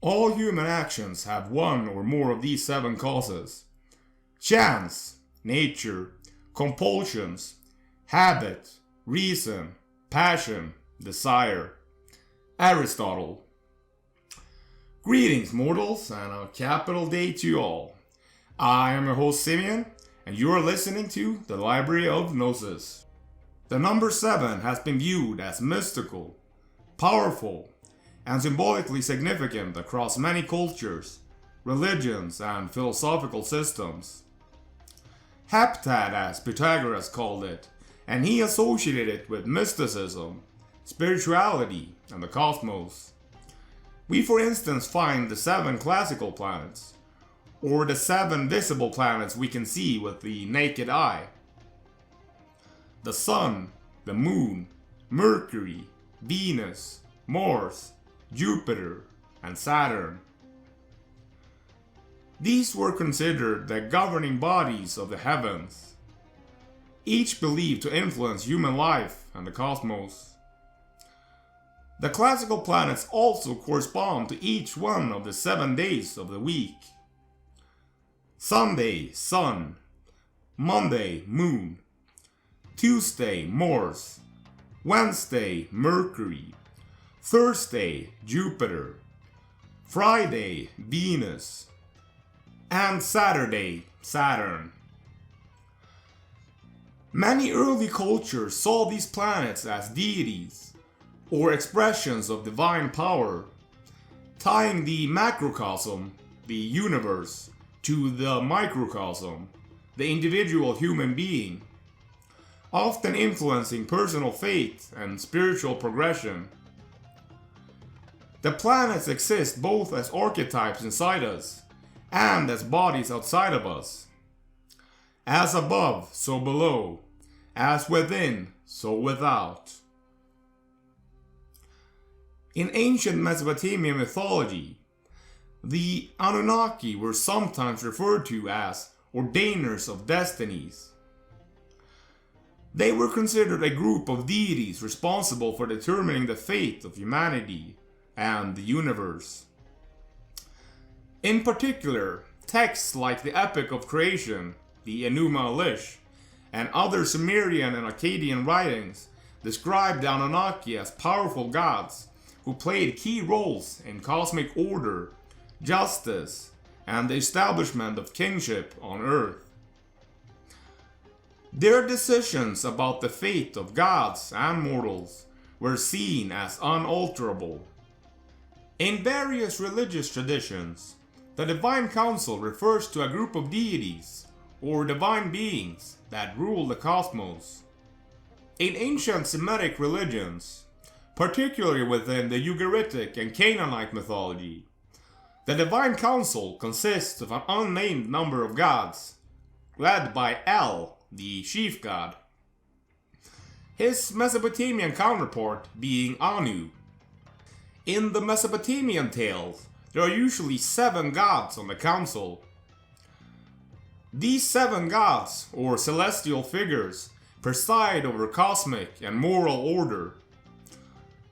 All human actions have one or more of these 7 causes: chance, nature, compulsions, habit, reason, passion, desire. Aristotle. Greetings, mortals, and a capital day to you all. I am your host Simeon, and you are listening to the Library of Gnosis. The number 7 has been viewed as mystical, powerful, and symbolically significant across many cultures, religions, and philosophical systems. Heptad, as Pythagoras called it, and he associated it with mysticism, spirituality, and the cosmos. We for instance find the 7 classical planets, or the 7 visible planets we can see with the naked eye. The Sun, the Moon, Mercury, Venus, Mars, Jupiter, and Saturn. These were considered the governing bodies of the heavens, each believed to influence human life and the cosmos. The classical planets also correspond to each one of the 7 days of the week. Sunday, Sun. Monday, Moon. Tuesday, Mars. Wednesday, Mercury. Thursday, Jupiter. Friday, Venus. And Saturday, Saturn. Many early cultures saw these planets as deities, or expressions of divine power, tying the macrocosm, the universe, to the microcosm, the individual human being, often influencing personal faith and spiritual progression. The planets exist both as archetypes inside us and as bodies outside of us. As above, so below. As within, so without. In ancient Mesopotamian mythology, the Anunnaki were sometimes referred to as ordainers of destinies. They were considered a group of deities responsible for determining the fate of humanity and the universe. In particular, texts like the Epic of Creation, the Enuma Elish, and other Sumerian and Akkadian writings describe the Anunnaki as powerful gods who played key roles in cosmic order, justice, and the establishment of kingship on Earth. Their decisions about the fate of gods and mortals were seen as unalterable. In various religious traditions, the Divine Council refers to a group of deities, or divine beings, that rule the cosmos. In ancient Semitic religions, particularly within the Ugaritic and Canaanite mythology, the Divine Council consists of an unnamed number of gods, led by El, the chief god. His Mesopotamian counterpart being Anu. In the Mesopotamian tales, there are usually 7 gods on the council. These 7 gods, or celestial figures, preside over cosmic and moral order.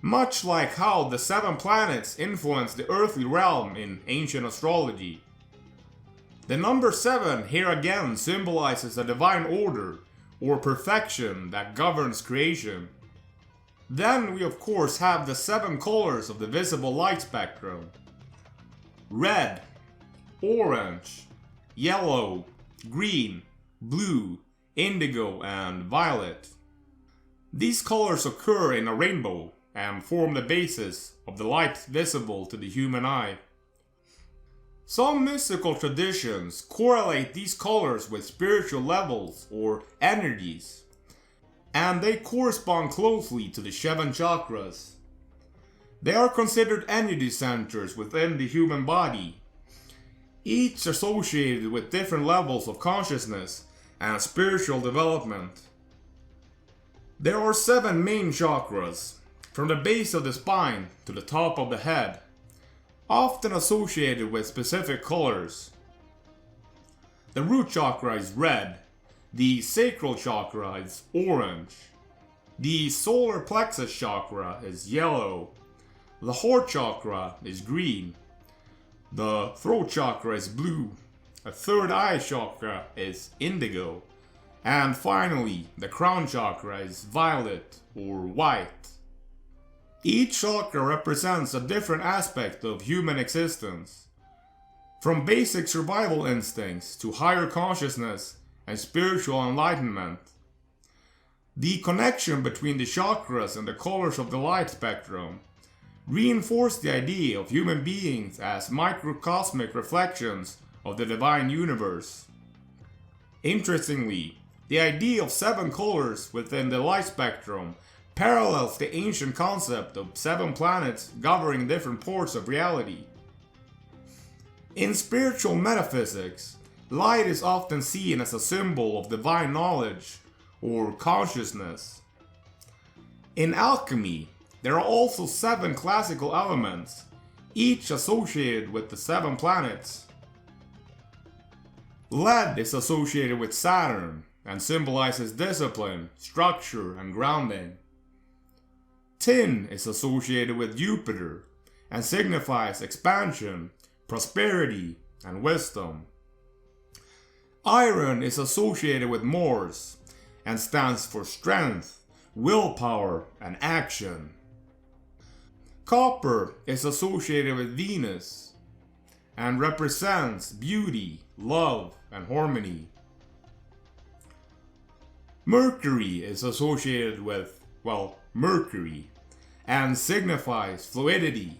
Much like how the 7 planets influence the earthly realm in ancient astrology. The number 7 here again symbolizes a divine order, or perfection that governs creation. Then we of course have the 7 colors of the visible light spectrum. Red, orange, yellow, green, blue, indigo, and violet. These colors occur in a rainbow and form the basis of the light visible to the human eye. Some mystical traditions correlate these colors with spiritual levels or energies, and they correspond closely to the 7 chakras. They are considered energy centers within the human body, each associated with different levels of consciousness and spiritual development. There are 7 main chakras, from the base of the spine to the top of the head, often associated with specific colors. The root chakra is red, the sacral chakra is orange, the solar plexus chakra is yellow, the heart chakra is green, The throat chakra is blue, a third eye chakra is indigo, and finally the crown chakra is violet or white. Each chakra represents a different aspect of human existence, from basic survival instincts to higher consciousness and spiritual enlightenment. The connection between the chakras and the colors of the light spectrum reinforce the idea of human beings as microcosmic reflections of the divine universe. Interestingly, the idea of 7 colors within the light spectrum parallels the ancient concept of 7 planets governing different parts of reality. In spiritual metaphysics, light is often seen as a symbol of divine knowledge or consciousness. In alchemy, there are also 7 classical elements, each associated with the 7 planets. Lead is associated with Saturn and symbolizes discipline, structure, and grounding. Tin is associated with Jupiter and signifies expansion, prosperity, and wisdom. Iron is associated with Mars and stands for strength, willpower, and action. Copper is associated with Venus and represents beauty, love, and harmony. Mercury is associated with, Mercury, and signifies fluidity,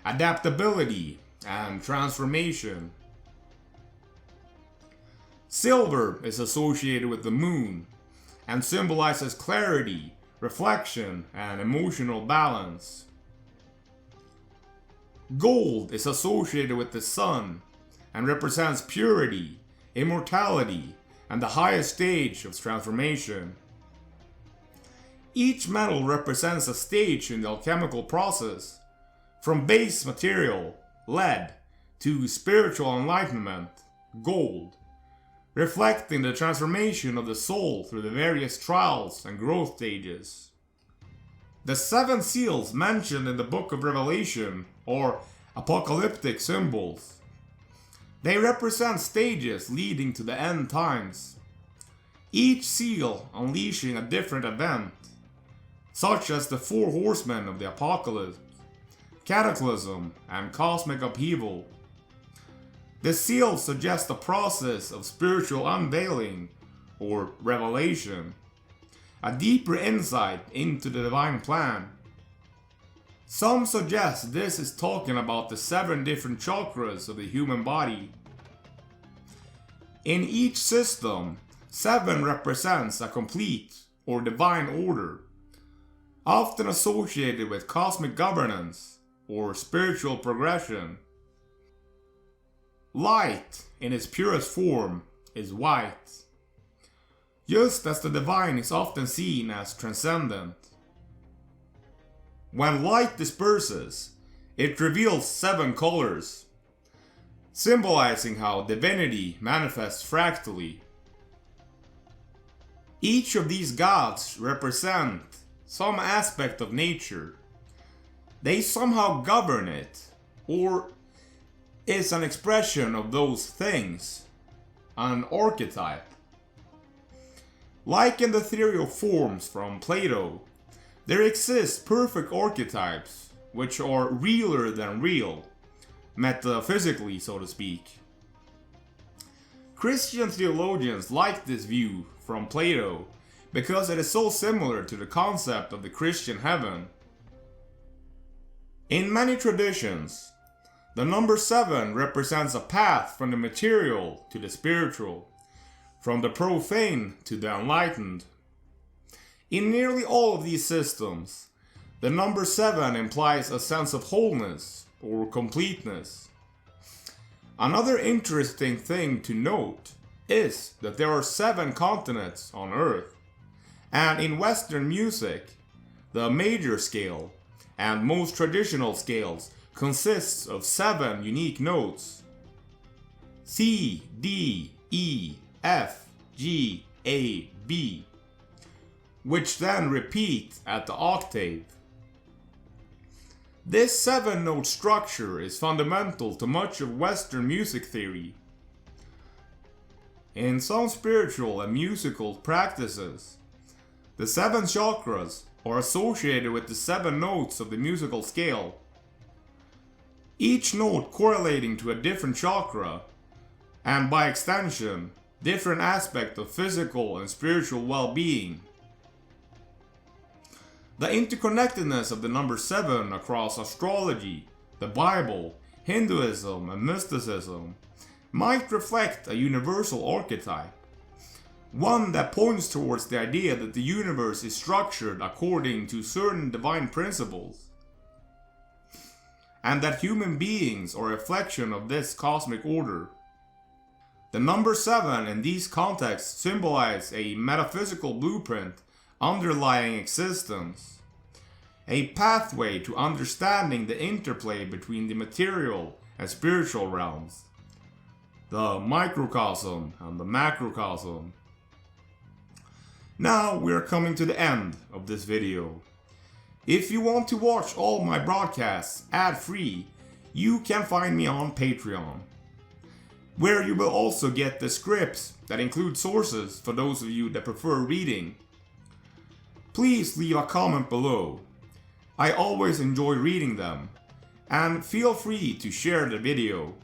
adaptability, and transformation. Silver is associated with the moon and symbolizes clarity, reflection, and emotional balance. Gold is associated with the sun and represents purity, immortality, and the highest stage of transformation. Each metal represents a stage in the alchemical process, from base material, lead, to spiritual enlightenment, gold, reflecting the transformation of the soul through the various trials and growth stages. The 7 seals mentioned in the Book of Revelation are apocalyptic symbols. They represent stages leading to the end times, each seal unleashing a different event, such as the 4 horsemen of the apocalypse, cataclysm, and cosmic upheaval. The seals suggest a process of spiritual unveiling or revelation, a deeper insight into the divine plan. Some suggest this is talking about the 7 different chakras of the human body. In each system, 7 represents a complete or divine order, often associated with cosmic governance or spiritual progression. Light, in its purest form, is white, just as the divine is often seen as transcendent. When light disperses, it reveals 7 colors, symbolizing how divinity manifests fractally. Each of these gods represent some aspect of nature. They somehow govern it, or is an expression of those things, an archetype. Like in the theory of forms from Plato, there exist perfect archetypes which are realer than real, metaphysically so to speak. Christian theologians like this view from Plato because it is so similar to the concept of the Christian heaven. In many traditions, the number 7 represents a path from the material to the spiritual, from the profane to the enlightened. In nearly all of these systems, the number 7 implies a sense of wholeness or completeness. Another interesting thing to note is that there are 7 continents on Earth, and in Western music, the major scale and most traditional scales consists of 7 unique notes: C, D, E, F, G, A, B, which then repeat at the octave. This 7-note structure is fundamental to much of Western music theory. In some spiritual and musical practices, the 7 chakras are associated with the 7 notes of the musical scale, each note correlating to a different chakra, and by extension, different aspect of physical and spiritual well-being. The interconnectedness of the number 7 across astrology, the Bible, Hinduism, and mysticism might reflect a universal archetype, one that points towards the idea that the universe is structured according to certain divine principles, and that human beings are a reflection of this cosmic order. The number 7 in these contexts symbolize a metaphysical blueprint underlying existence, a pathway to understanding the interplay between the material and spiritual realms, the microcosm and the macrocosm. Now we are coming to the end of this video. If you want to watch all my broadcasts ad-free, you can find me on Patreon, where you will also get the scripts that include sources for those of you that prefer reading. Please leave a comment below. I always enjoy reading them, and feel free to share the video